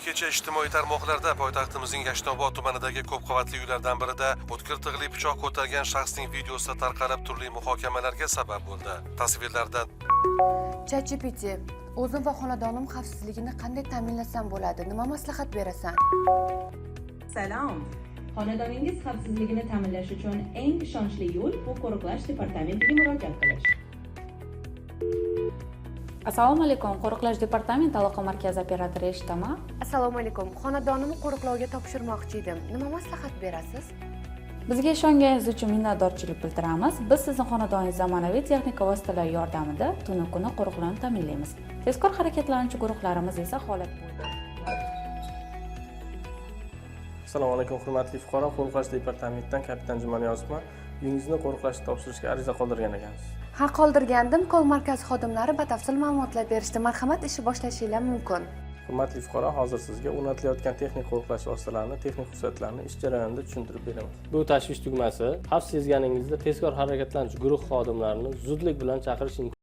Kecha ijtimoiy tarmoqlarda poytaxtimizning Yashnobod tumanidagi ko'p qavatli uylardan birida o'tkir tig'li pichoq ko'targan shaxsning videosi tarqalib turli muhokamalarga sabab bo'ldi. Tasvirlardan ChatGPT, o'zim va xonadonim xavfsizligini qanday ta'minlasam bo'ladi? Nima maslahat berasan? Salom. Xonadoningiz xavfsizligini ta'minlash uchun eng ishonchli yo'l bu qo'riqlash departamentiga murojaat qilish. Assalomu alaykum, qo'riqlash departamenti aloqa markazi operatori eshitaman. Assalomu alaykum. Xonadonimni qo'riqlovga topshirmoqchi edim. Nima maslahat berasiz? Bizga ishonganingiz uchun minnatdorchilik bildiramiz. Biz sizning xonadoningiz zamonaviy texnika vositalari yordamida tunu kuni qo'riqlarni ta'minlaymiz. Tezkor harakatlanuvchi guruhlarimiz esa holat bo'yicha. Assalomu alaykum, hurmatli fuqaro. Qo'riqlash departamentidan kapitan Juman yozibman. Uyingizni qo'riqlashni topshirishga ariza qoldirgan ekansiz. Ha, qoldirgandim. Kol markazi xodimlari batafsil ma'lumotlar berishdi. Marhamat, ishi boshlashingiz mumkin. Hurmatli fuqaro, hozir sizga o'rnatilayotgan texnik qo'riqlash vositalarini, texnik xususiyatlarini ish jarayonida tushuntirib beraman. Bu tashvish tugmasi xavf sezganingizda tezkor harakatlanish guruh xodimlarini zudlik bilan chaqirish